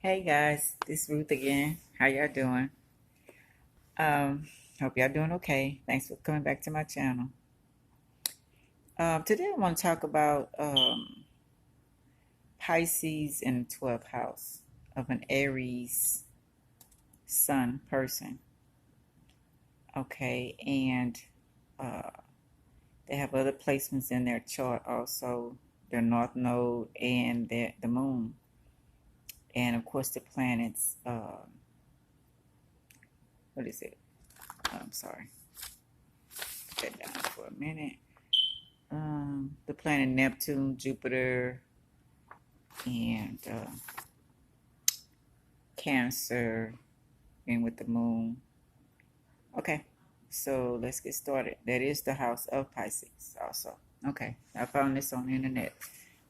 Hey guys, this is Ruth again. How y'all doing? Hope y'all doing okay. Thanks for coming back to my channel. Today I want to talk about Pisces in the 12th house of an Aries sun person. Okay, and uh, they have other placements in their chart also, their north node and the moon, and of course the planets. What is it? I'm sorry. Put that down for a minute. The planet Neptune, Jupiter, and Cancer, and with the moon. Okay, so let's get started. That is the house of Pisces also. Okay, I found this on the internet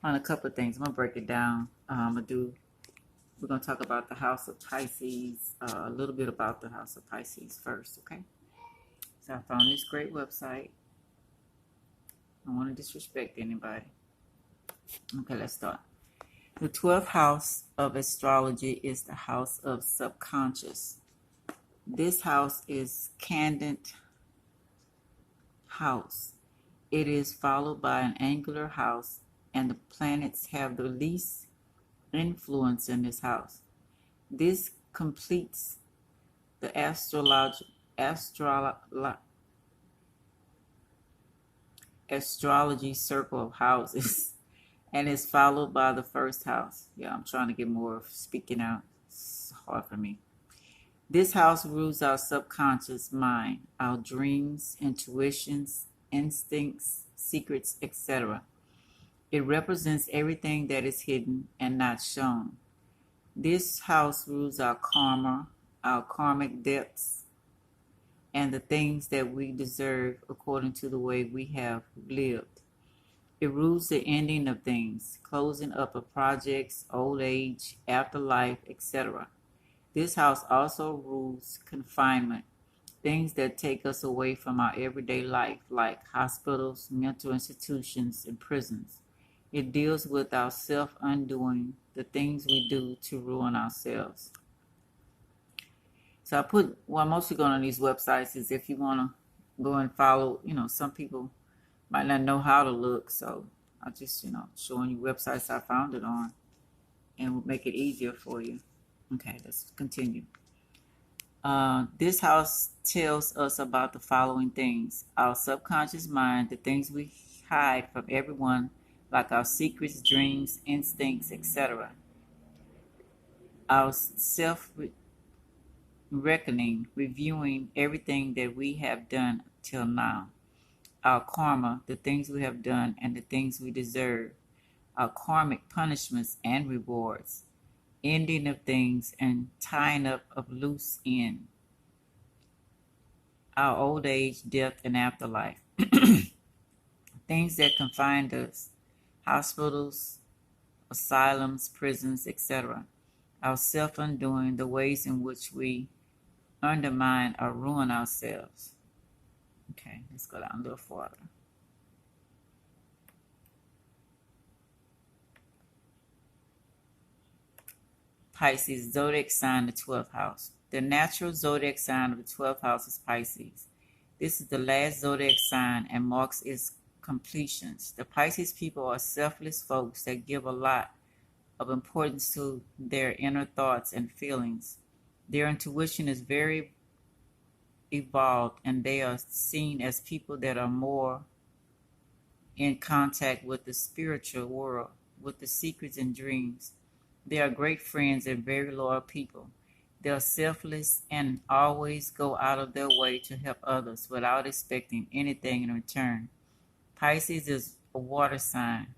on a couple of things. I'm gonna break it down. We're gonna talk about the house of Pisces, a little bit about the house of Pisces first. Okay, so I found this great website. I don't want to disrespect anybody. Okay, let's start. The 12th house of astrology is the house of subconscious. This house is candidate house. It is followed by an angular house, and the planets have the least influence in this house. This completes the astrology circle of houses and is followed by the first house. Yeah, I'm trying to get more speaking out. It's hard for me. This house rules our subconscious mind, our dreams, intuitions, instincts, secrets, etc. It represents everything that is hidden and not shown. This house rules our karma, our karmic debts, and the things that we deserve according to the way we have lived. It rules the ending of things, closing up of projects, old age, afterlife, etc. This house also rules confinement, things that take us away from our everyday life, like hospitals, mental institutions, and prisons. It deals with our self-undoing, the things we do to ruin ourselves. So I put what I'm mostly going on these websites is if you want to go and follow, some people might not know how to look, so I just, showing you websites I found it on and will make it easier for you. Okay, let's continue. This house tells us about the following things: our subconscious mind, the things we hide from everyone, like our secrets, dreams, instincts, etc. Our self-reckoning, reviewing everything that we have done till now. Our karma, the things we have done and the things we deserve. Our karmic punishments and rewards. Ending of things and tying up of loose ends. Our old age, death, and afterlife. Things that confine us. Hospitals, asylums, prisons, etc. Our self-undoing, the ways in which we undermine or ruin ourselves. Okay, let's go down a little farther. Pisces, zodiac sign, the 12th house. The natural zodiac sign of the 12th house is Pisces. This is the last zodiac sign and marks its completions. The Pisces people are selfless folks that give a lot of importance to their inner thoughts and feelings. Their intuition is very evolved, and they are seen as people that are more in contact with the spiritual world, with the secrets and dreams. They are great friends and very loyal people. They are selfless and always go out of their way to help others without expecting anything in return. Pisces is a water sign.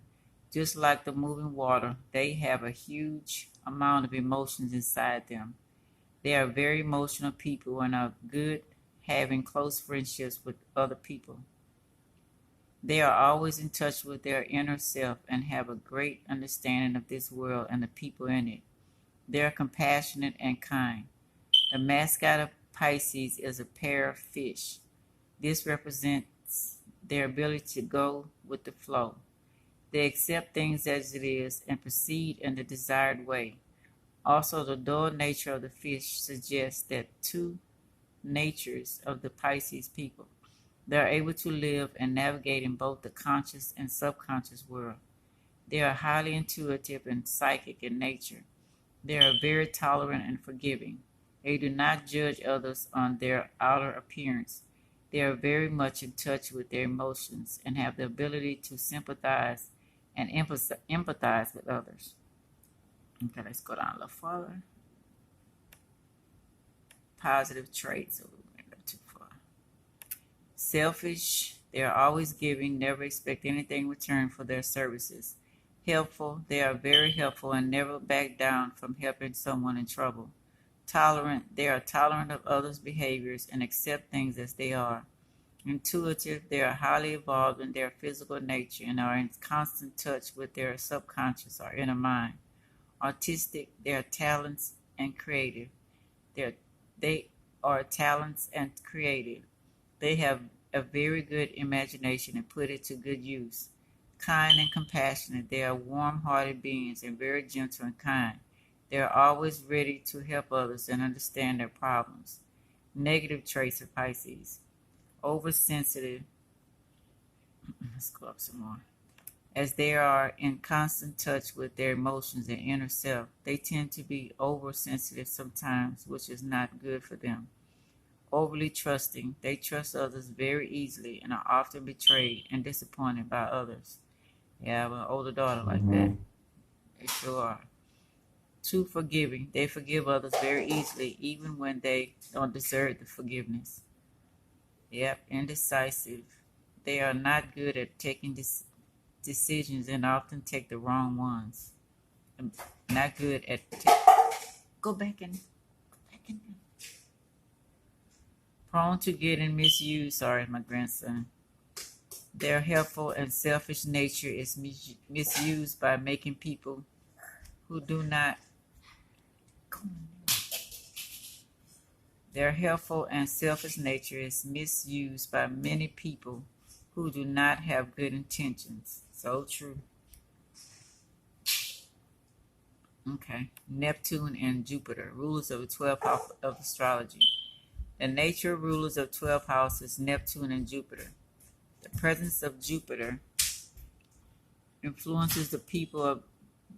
Just like the moving water, they have a huge amount of emotions inside them. They are very emotional people and are good having close friendships with other people. They are always in touch with their inner self and have a great understanding of this world and the people in it. They are compassionate and kind. The mascot of Pisces is a pair of fish. This represents their ability to go with the flow. They accept things as it is and proceed in the desired way. Also, the dull nature of the fish suggests that two natures of the Pisces people. They are able to live and navigate in both the conscious and subconscious world. They are highly intuitive and psychic in nature. They are very tolerant and forgiving. They do not judge others on their outer appearance. They are very much in touch with their emotions and have the ability to sympathize and empathize with others. Okay, let's go down a little further. Positive traits. Oh, we went up too far. Selfish. They are always giving, never expect anything in return for their services. Helpful. They are very helpful and never back down from helping someone in trouble. Tolerant. They are tolerant of others' behaviors and accept things as they are. Intuitive. They are highly evolved in their physical nature and are in constant touch with their subconscious or inner mind. Artistic. They are talents and creative. They are talents and creative. They have a very good imagination and put it to good use. Kind and compassionate. They are warm-hearted beings and very gentle and kind. They are always ready to help others and understand their problems. Negative traits of Pisces. Oversensitive. Let's go up some more. As they are in constant touch with their emotions and inner self, they tend to be oversensitive sometimes, which is not good for them. Overly trusting. They trust others very easily and are often betrayed and disappointed by others. Yeah, I have an older daughter like that. They sure are. Too forgiving. They forgive others very easily, even when they don't deserve the forgiveness. Yep, indecisive. They are not good at taking decisions and often take the wrong ones. Not good at go back in. Prone to getting misused. Sorry, my grandson. Their helpful and selfish nature is misused by making people who do not. Their helpful and selfish nature is misused by many people who do not have good intentions. So true. Okay. Neptune and Jupiter, rulers of the 12th house of astrology. The nature rulers of 12 houses, Neptune and Jupiter. The presence of Jupiter influences the people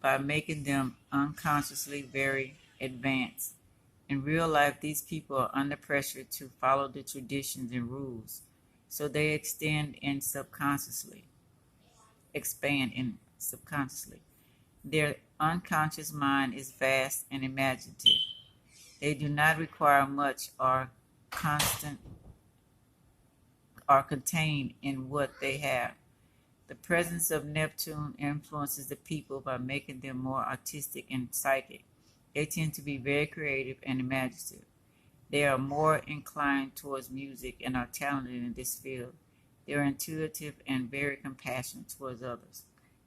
by making them unconsciously very advanced. In real life, these people are under pressure to follow the traditions and rules, so they expand in subconsciously. Their unconscious mind is vast and imaginative. They do not require much or contained in what they have. The presence of Neptune influences the people by making them more artistic and psychic. They tend to be very creative and imaginative. They are more inclined towards music and are talented in this field. They are intuitive and very compassionate towards others.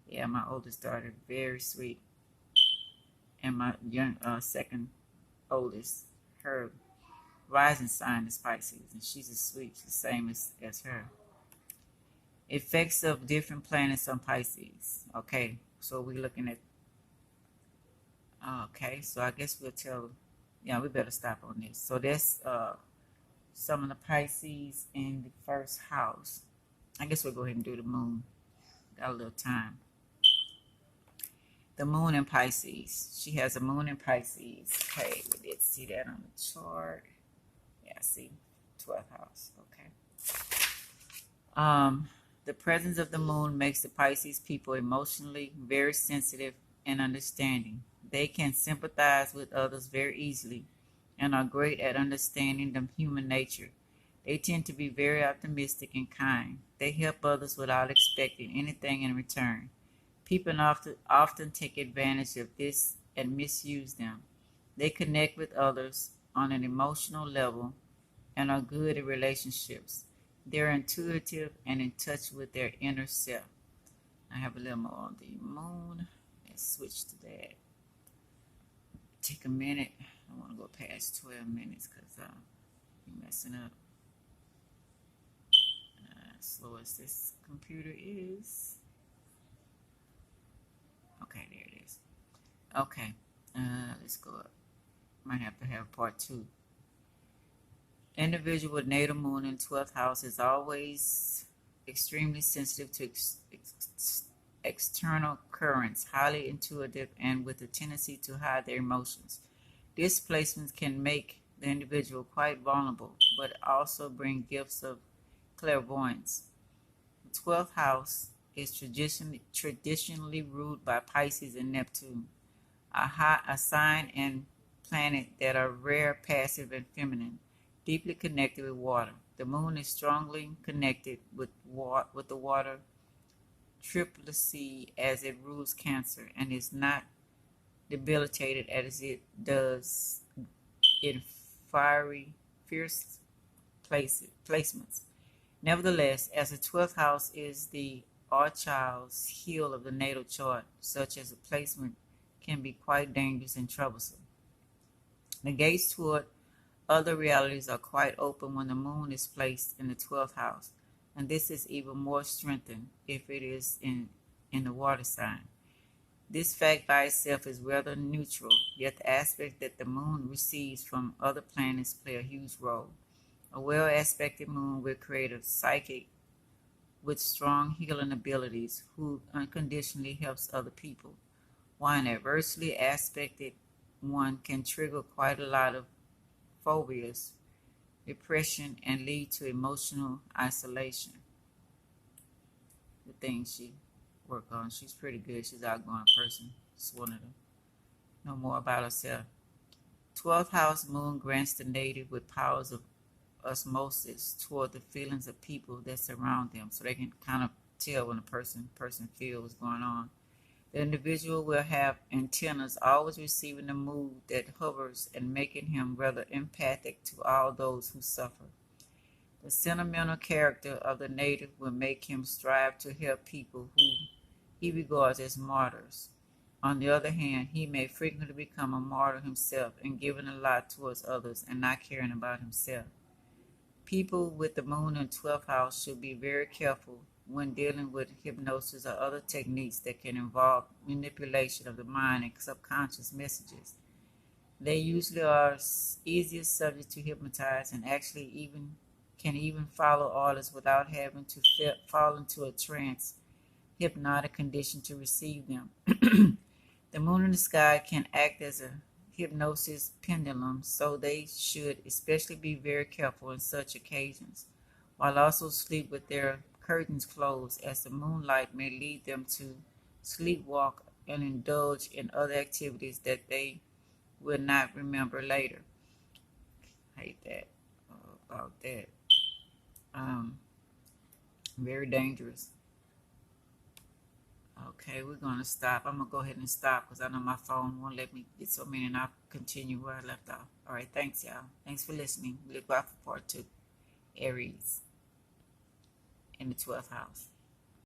Yeah, my oldest daughter, very sweet. And my second oldest, her rising sign is Pisces, and she's as sweet, the same as her. Effects of different planets on Pisces. Okay, so we're looking at. Okay, so I guess we'll tell. Yeah, we better stop on this. So that's some of the Pisces in the first house. I guess we'll go ahead and do the moon. Got a little time. The moon in Pisces. She has a moon in Pisces. Okay, we did see that on the chart. Yeah, see, 12th house. Okay. The presence of the moon makes the Pisces people emotionally very sensitive and understanding. They can sympathize with others very easily and are great at understanding the human nature. They tend to be very optimistic and kind. They help others without expecting anything in return. People often take advantage of this and misuse them. They connect with others on an emotional level and are good at relationships. They're intuitive and in touch with their inner self. I have a little more on the moon. Let's switch to that. Take a minute. I want to go past 12 minutes because I'm messing up. As slow as this computer is. Okay, there it is. Okay. Let's go up. Might have to have part 2. Individual with natal moon in 12th house is always extremely sensitive to external currents, highly intuitive, and with a tendency to hide their emotions. This placement can make the individual quite vulnerable, but also bring gifts of clairvoyance. The 12th house is traditionally ruled by Pisces and Neptune, a sign and planet that are rare, passive, and feminine, deeply connected with water. The moon is strongly connected with the water triplicy as it rules Cancer and is not debilitated as it does in fiery, fierce placements. Nevertheless, as the 12th house is the Archild's heel of the natal chart, such as a placement can be quite dangerous and troublesome. The gates toward other realities are quite open when the moon is placed in the 12th house, and this is even more strengthened if it is in the water sign. This fact by itself is rather neutral, yet the aspect that the moon receives from other planets play a huge role. A well-aspected moon will create a psychic with strong healing abilities who unconditionally helps other people, while an adversely aspected one can trigger quite a lot of phobias, depression, and lead to emotional isolation. The things she work on, she's pretty good. She's an outgoing person. Just wanted to know more about herself. 12th house moon grants the native with powers of osmosis toward the feelings of people that surround them, so they can kind of tell when a person feels what's going on. The individual will have antennas always receiving the mood that hovers and making him rather empathic to all those who suffer. The sentimental character of the native will make him strive to help people who he regards as martyrs. On the other hand, he may frequently become a martyr himself and giving a lot towards others and not caring about himself. People with the moon in 12th house should be very careful when dealing with hypnosis or other techniques that can involve manipulation of the mind and subconscious messages. They usually are easiest subject to hypnotize and actually can even follow orders without having to fall into a trance hypnotic condition to receive them. The moon in the sky can act as a hypnosis pendulum, so they should especially be very careful in such occasions, while also sleep with their curtains closed, as the moonlight may lead them to sleepwalk and indulge in other activities that they will not remember later. Hate that about that. Very dangerous. Okay, we're going to stop. I'm going to go ahead and stop because I know my phone won't let me get so many, and I'll continue where I left off. All right, thanks, y'all. Thanks for listening. We'll go out for part 2. Aries in the 12th house.